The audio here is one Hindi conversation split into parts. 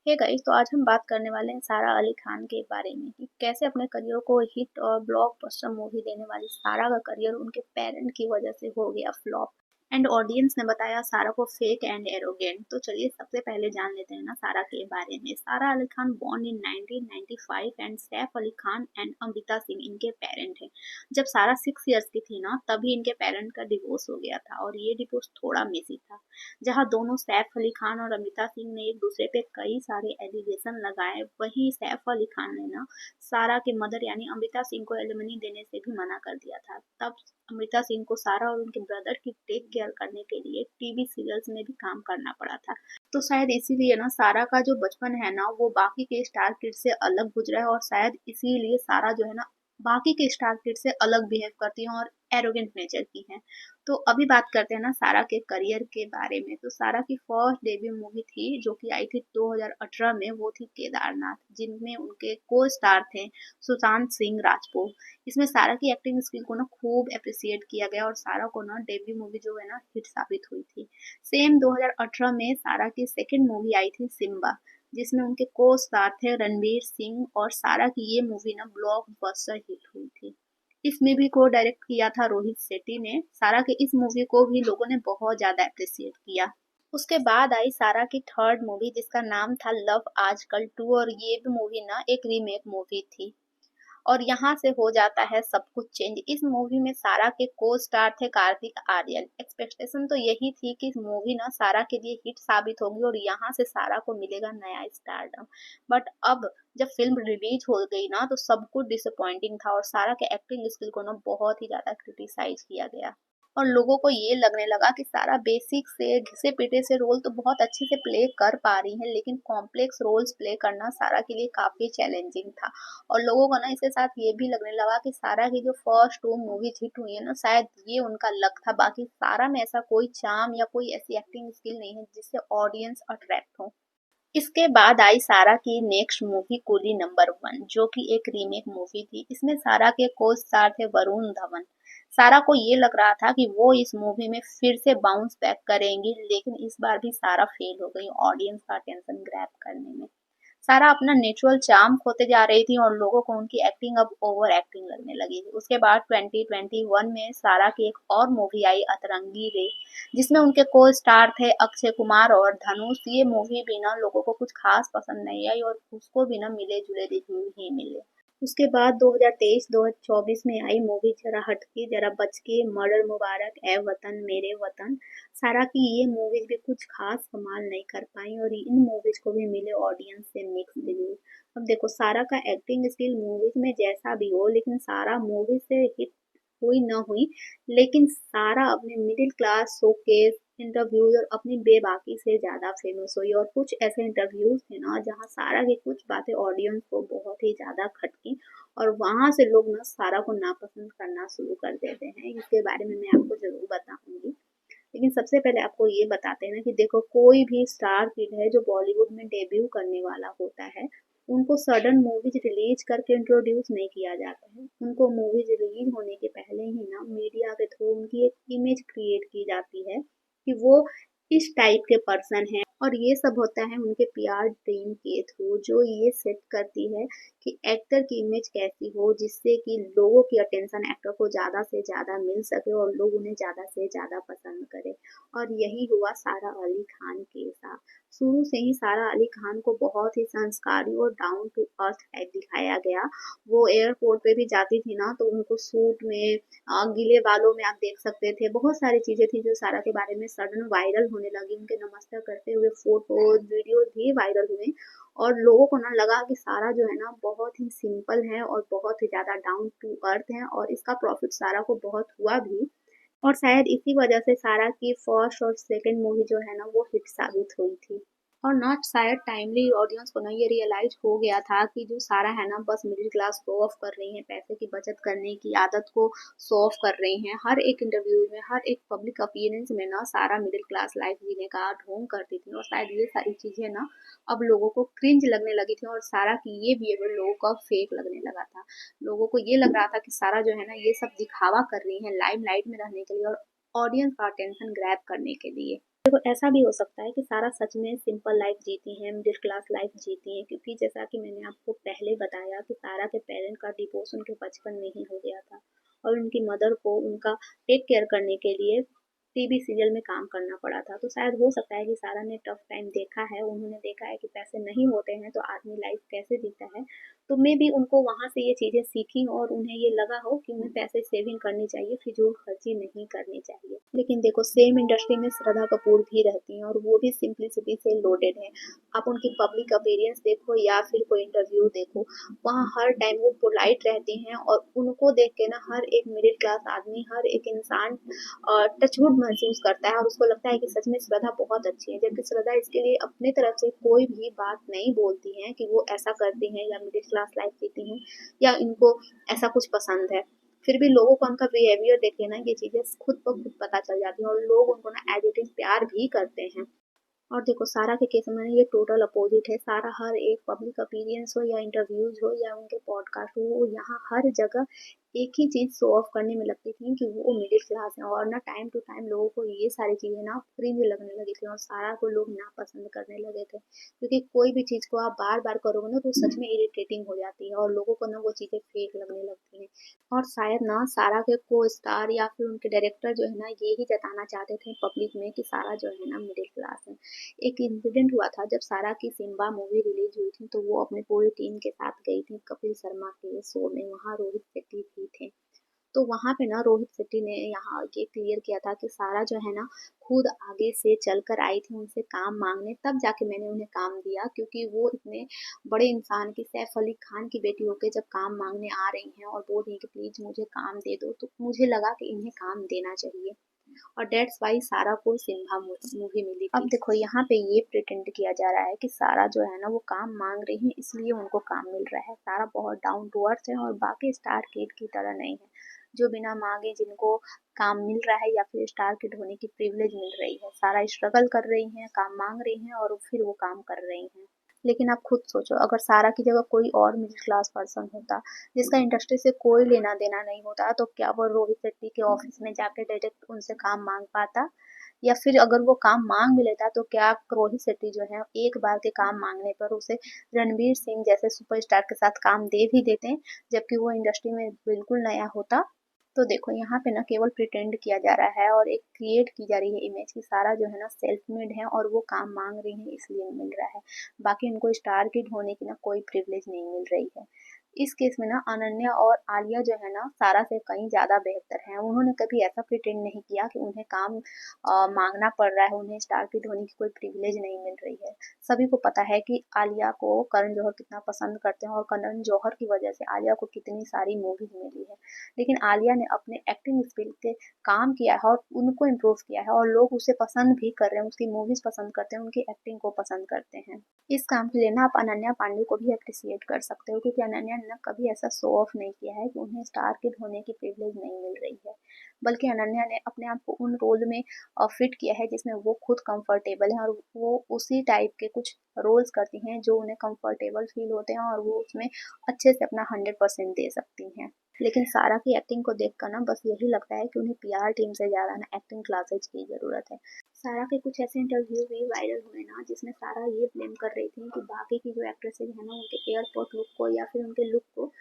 हे गाइस, तो आज हम बात करने वाले हैं सारा अली खान के बारे में कि कैसे अपने करियर को हिट और ब्लॉकबस्टर मूवी देने वाली सारा का करियर उनके पेरेंट की वजह से हो गया फ्लॉप। एंड ऑडियंस ने बताया सारा को फेक एंड एरोगेंट। तो चलिए सबसे पहले जान लेते हैं ना सारा के बारे में। सारा Ali Khan born in 1995 and Saif Ali Khan and Amrita Singh इनके पेरेंट हैं। जब सारा 6 इयर्स की थी ना तभी इनके पेरेंट का डिवोर्स हो गया था और ये डिवोर्स थोड़ा मेसी था, जहां दोनों सैफ अली खान और अमृता सिंह ने एक दूसरे पे कई सारे एलिगेशन लगाए। वहीं सैफ अली खान ने ना सारा के मदर यानी अमृता सिंह को एलिमनी देने से भी मना कर दिया था। तब अमृता सिंह को सारा और उनके ब्रदर की टेक केयर करने के लिए टीवी सीरियल्स में भी काम करना पड़ा था। तो शायद इसीलिए ना सारा का जो बचपन है ना वो बाकी के स्टार किड से अलग गुजरा है, और शायद इसीलिए सारा जो है ना बाकी के स्टार किड से अलग बिहेव करती है और एरोगेंट नेचर की है। तो अभी बात करते हैं ना सारा के करियर के बारे में। तो सारा की फर्स्ट डेब्यू मूवी थी जो कि आई थी 2018 में, वो थी केदारनाथ, जिनमें उनके को स्टार थे सुशांत सिंह राजपूत। इसमें सारा की एक्टिंग स्किल को ना खूब अप्रिसिएट किया गया और सारा को ना डेब्यू मूवी जो है ना हिट साबित हुई थी। सेम 2018 में सारा की सेकेंड मूवी आई थी सिम्बा, जिसमें उनके को स्टार थे रणवीर सिंह, और सारा की ये मूवी ना ब्लॉकबस्टर हिट हुई थी। इस मूवी को डायरेक्ट किया था रोहित शेट्टी ने। सारा के इस मूवी को भी लोगों ने बहुत ज्यादा अप्रिसिएट किया। उसके बाद आई सारा की थर्ड मूवी जिसका नाम था लव आजकल 2, और ये भी मूवी ना एक रीमेक मूवी थी। और यहाँ से हो जाता है सब कुछ चेंज। इस मूवी में सारा के को स्टार थे कार्तिक आर्यन। एक्सपेक्टेशन तो यही थी कि इस मूवी ना सारा के लिए हिट साबित होगी और यहाँ से सारा को मिलेगा नया स्टारडम। बट अब जब फिल्म रिलीज हो गई ना तो सब कुछ डिसअपॉइंटिंग था और सारा के एक्टिंग स्किल को ना बहुत ही ज्यादा क्रिटिसाइज किया गया। और लोगों को ये लगने लगा कि सारा बेसिक से घिसे पिटे से रोल तो बहुत अच्छे से प्ले कर पा रही है, लेकिन कॉम्प्लेक्स रोल्स प्ले करना सारा के लिए काफी चैलेंजिंग था। और लोगों को ना इसके साथ ये भी लगने लगा कि सारा की जो फर्स्ट 2 मूवीज हिट हुई है ना शायद ये उनका लक था। बाकी सारा में ऐसा कोई चार्म या कोई ऐसी एक्टिंग स्किल नहीं है जिससे ऑडियंस अट्रैक्ट हो। इसके बाद आई सारा की नेक्स्ट मूवी कूली नंबर 1, जो कि एक रीमेक मूवी थी। इसमें सारा के को स्टार थे वरुण धवन। सारा को ये लग रहा था कि वो इस मूवी में फिर से बाउंस बैक करेंगी, लेकिन इस बार भी सारा फेल हो गई ऑडियंस का अटेंशन ग्रैब करने में। सारा अपना नेचुरल चार्म खोते जा रही थी और लोगों को उनकी एक्टिंग अब ओवर एक्टिंग लगने लगी थी। उसके बाद 2021 में सारा की एक और मूवी आई अतरंगी रे, जिसमें उनके को स्टार थे अक्षय कुमार और धनुष। ये मूवी भी ना लोगों को कुछ खास पसंद नहीं आई और उसको भी ना मिले जुले रिव्यू ही मिले। उसके बाद 2023-2024 में आई मूवी जरा हटके जरा बचके, मर्डर मुबारक, ए वतन मेरे वतन। सारा की ये मूवीज भी कुछ खास कमाल नहीं कर पाई और इन मूवीज को भी मिले ऑडियंस से मिक्स रिव्यू। अब देखो सारा का एक्टिंग स्किल मूवीज में जैसा भी हो, लेकिन सारा मूवी से हिट हुई न हुई, लेकिन सारा अपने मिडिल क्लास शोकेस इंटरव्यूज और अपनी बेबाकी से ज्यादा फेमस हुई। और कुछ ऐसे इंटरव्यूज थे ना जहाँ सारा की कुछ बातें ऑडियंस को बहुत ही ज्यादा खटकी और वहां से लोग ना सारा को नापसंद करना शुरू कर देते हैं। इसके बारे में मैं आपको जरूर बताऊंगी, लेकिन सबसे पहले आपको ये बताते हैं ना कि देखो कोई भी स्टार किड है जो बॉलीवुड में डेब्यू करने वाला होता है, उनको सडन मूवीज रिलीज करके इंट्रोड्यूस नहीं किया जाता है। उनको मूवीज रिलीज होने के पहले ही ना मीडिया के थ्रू उनकी एक इमेज क्रिएट की जाती है कि वो इस टाइप के पर्सन है, और ये सब होता है उनके पीआर टीम के थ्रू जो ये सेट करती है कि एक्टर की इमेज कैसी हो, जिससे कि लोगों की अटेंशन एक्टर को ज्यादा से ज्यादा मिल सके और लोग उन्हें ज्यादा से ज्यादा पसंद करे। और यही हुआ सारा अली खान के साथ। शुरू से ही सारा अली खान को बहुत ही संस्कारी और डाउन टू अर्थ टाइप दिखाया गया। वो एयरपोर्ट पे भी जाती थी ना तो उनको सूट में गीले बालों में आप देख सकते थे। बहुत सारी चीजें थी जो सारा के बारे में सडन वायरल होने लगी। उनके नमस्ते करते हुए फोटोज वीडियो भी वायरल हुए और लोगों को ना लगा कि सारा जो है ना बहुत ही सिंपल है और बहुत ही ज्यादा डाउन टू अर्थ है, और इसका प्रॉफिट सारा को बहुत हुआ भी। और शायद इसी वजह से सारा की फर्स्ट और सेकंड मूवी जो है ना वो हिट साबित हुई थी। और ना शायद टाइमली ऑडियंस को ना ये रियलाइज हो गया था कि जो सारा है ना बस मिडिल क्लास शो ऑफ कर रही है, पैसे की बचत करने की आदत को शो ऑफ कर रही हैं। हर एक इंटरव्यू में हर एक पब्लिक अपीयरेंस में ना सारा मिडिल क्लास लाइफ जीने का ढोंग करती थी, और शायद ये सारी चीजें ना अब लोगों को क्रिंज लगने लगी थी और सारा की ये बिहेवियर लोगों को फेक लगने लगा था। लोगों को ये लग रहा था कि सारा जो है ना ये सब दिखावा कर रही है लाइमलाइट में रहने के लिए और ऑडियंस का अटेंशन ग्रैब करने के लिए। देखो ऐसा भी हो सकता है कि सारा सच में सिंपल लाइफ जीती हैं, मिडिल क्लास लाइफ जीती हैं, क्योंकि जैसा कि मैंने आपको पहले बताया कि सारा के पेरेंट का डिवोर्स उनके बचपन में ही हो गया था और उनकी मदर को उनका टेक केयर करने के लिए टीवी सीरियल में काम करना पड़ा था। तो शायद हो सकता है कि सारा ने टफ टाइम देखा है, उन्होंने देखा है कि पैसे नहीं होते हैं तो आदमी लाइफ कैसे जीता है। तो मे भी उनको वहाँ से ये चीज़ें सीखी और उन्हें ये लगा हो कि उन्हें पैसे सेविंग करनी चाहिए, फिजूल खर्ची नहीं करनी चाहिए। लेकिन देखो सेम इंडस्ट्री में श्रद्धा कपूर भी रहती हैं और वो भी सिंपलिसिटी से लोडेड है। आप उनकी पब्लिक अपीयरेंस देखो या फिर कोई इंटरव्यू देखो, वहाँ हर टाइम वो पोलाइट रहती हैं और उनको देख के ना हर एक मिडिल क्लास आदमी, हर एक इंसान टचवुड महसूस करता है और उसको लगता है कि सच में श्रद्धा बहुत अच्छी है। जबकि श्रद्धा इसके लिए अपनी तरफ से कोई भी बात नहीं बोलती हैं कि वो ऐसा करती हैं या मिडिल क्लास लाइफ जीती हैं या इनको ऐसा कुछ पसंद है। फिर भी लोगों को उनका बिहेवियर देखे ना ये चीजें खुद ब खुद पता चल जाती हैं और लोग उनको ना एज इट इज प्यार भी करते हैं। और देखो सारा के केस में ये टोटल अपोजिट है। सारा हर एक पब्लिक अपीयरेंस हो या इंटरव्यूज हो या उनके पॉडकास्ट हो, वो यहाँ हर जगह एक ही चीज शो ऑफ करने में लगती थी कि वो मिडिल क्लास है और ना टाइम टू टाइम लोगों को ये सारी चीजें ना क्रिंज लगने लगी थी और सारा को लोग नापसंद करने लगे थे, क्योंकि कोई भी चीज को आप बार बार करोगे ना तो सच में इरिटेटिंग हो जाती है और लोगों को ना वो चीजें फेक लगने लगती हैं। और शायद ना सारा के को स्टार या फिर उनके डायरेक्टर जो है ना ये ही जताना चाहते थे पब्लिक में कि सारा जो है ना मिडिल क्लास है। एक इंसिडेंट हुआ था जब सारा की सिम्बा मूवी रिलीज हुई थी, तो वो अपने पूरी टीम के साथ गई थी कपिल शर्मा के शो में, वहाँ रोहित शेट्टी भी थे। तो वहाँ पे ना रोहित शेट्टी ने यहाँ ये क्लियर किया था कि सारा जो है ना खुद आगे से चल कर आई थी उनसे काम मांगने, तब जाके मैंने उन्हें काम दिया, क्योंकि वो इतने बड़े इंसान की, सैफ अली खान की बेटी होके जब काम मांगने आ रही हैं और बोल रही हैं कि प्लीज मुझे काम दे दो, तो मुझे लगा कि इन्हें काम देना चाहिए और डेट्स वाई सारा को सिम्हा मूवी मिली थी। अब देखो यहाँ पे ये प्रिटेंड किया जा रहा है कि सारा जो है ना वो काम मांग रही है इसलिए उनको काम मिल रहा है। सारा बहुत डाउन टू अर्थ है और बाकी स्टार किड की तरह नहीं है जो बिना मांगे जिनको काम मिल रहा है या फिर स्टार किड होने की प्रिविलेज मिल रही है। सारा स्ट्रगल कर रही हैं, काम मांग रही हैं और फिर वो काम कर रही हैं। लेकिन आप खुद सोचो अगर सारा की जगह कोई और मिडिल क्लास पर्सन होता जिसका इंडस्ट्री से कोई लेना देना नहीं होता, तो क्या वो रोहित शेट्टी के ऑफिस में जाके डायरेक्ट उनसे काम मांग पाता? या फिर अगर वो काम मांग भी लेता तो क्या रोहित शेट्टी जो है एक बार के काम मांगने पर उसे रणवीर सिंह जैसे सुपरस्टार के साथ काम दे भी देते, जबकि वो इंडस्ट्री में बिल्कुल नया होता? तो देखो यहाँ पे ना केवल प्रिटेंड किया जा रहा है और एक क्रिएट की जा रही है इमेज कि सारा जो है ना सेल्फ मेड है और वो काम मांग रही है इसलिए मिल रहा है, बाकी उनको स्टार किड होने की ना कोई प्रिविलेज नहीं मिल रही है। इस केस में ना अनन्या और आलिया जो है ना सारा से कहीं ज्यादा बेहतर हैं। उन्होंने कभी ऐसा प्रिटेंड नहीं किया कि उन्हें काम मांगना पड़ रहा है, उन्हें स्टार किड होने की कोई प्रिविलेज नहीं मिल रही है। सभी को पता है कि आलिया को करण जौहर कितना पसंद करते हैं और करण जौहर की वजह से आलिया को कितनी सारी मूवीज मिली है। लेकिन आलिया ने अपने एक्टिंग स्किल के काम किया है और उनको इम्प्रूव किया है और लोग उसे पसंद भी कर रहे हैं, उसकी मूवीज पसंद करते हैं, उनकी एक्टिंग को पसंद करते हैं। इस काम के लिए ना आप अनन्या पांडे को भी अप्रिसिएट कर सकते हो, क्योंकि अनन्या ने ना कभी ऐसा शो ऑफ नहीं किया है कि उन्हें स्टार किड होने की प्रिविलेज नहीं मिल रही है, बल्कि अनन्या ने अपने आप को उन रोल में फिट किया है जिसमें वो खुद कंफर्टेबल है और वो उसी टाइप के कुछ रोल्स करती हैं जो उन्हें कंफर्टेबल फील होते हैं और वो उसमें अच्छे से अपना 100% दे सकती हैं। लेकिन सारा की एक्टिंग को देखकर ना बस यही लगता है कि उन्हें पीआर टीम से ज़्यादा ना एक्टिंग क्लासेज की ज़रूरत है। सारा के कुछ ऐसे इंटरव्यू भी वायरल हुए ना जिसमें सारा ये ब्लेम कर रही थी कि बाकी की जो एक्ट्रेसेज है ना उनके एयरपोर्ट लुक को या फिर उनके लुक को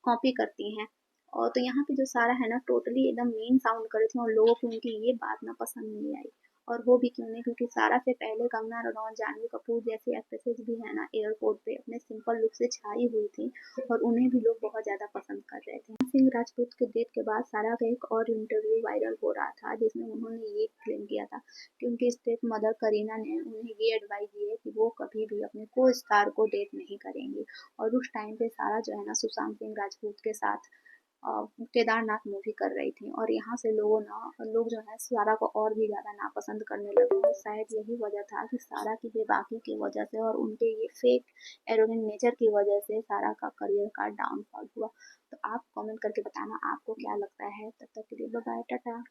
कॉपी करती हैं। और तो यहाँ पे जो सारा है ना टोटली एकदम मीन साउंड कर रही थी और लोगों को उनकी ये बात ना पसंद नहीं आई। और वो भी क्यों नहीं, क्योंकि सारा से पहले कंगना रनौत, जानवी कपूर जैसी एक्ट्रेसेस भी है ना एयरपोर्ट पे अपने सिंपल लुक से छाई हुई थी और उन्हें भी लोग बहुत ज़्यादा पसंद कर रहे थे। सिंह राजपूत के डेथ के बाद सारा का एक और इंटरव्यू वायरल हो रहा था जिसमें उन्होंने ये क्लेम किया था कि उनकी स्टेप मदर करीना ने उन्हें ये एडवाइस दी है कि वो कभी भी अपने को स्टार को डेट नहीं करेंगी। और उस टाइम पे सारा जो है ना सुशांत सिंह राजपूत के साथ केदारनाथ मूवी कर रही थी और यहाँ से लोग जो है सारा को और भी ज़्यादा नापसंद करने लगे। तो शायद यही वजह था कि सारा की बेबाकी की वजह से और उनके ये फेक एरोगेंट नेचर की वजह से सारा का करियर का डाउनफॉल हुआ। तो आप कमेंट करके बताना आपको क्या लगता है। तब तक के लिए बाय बाय, टाटा।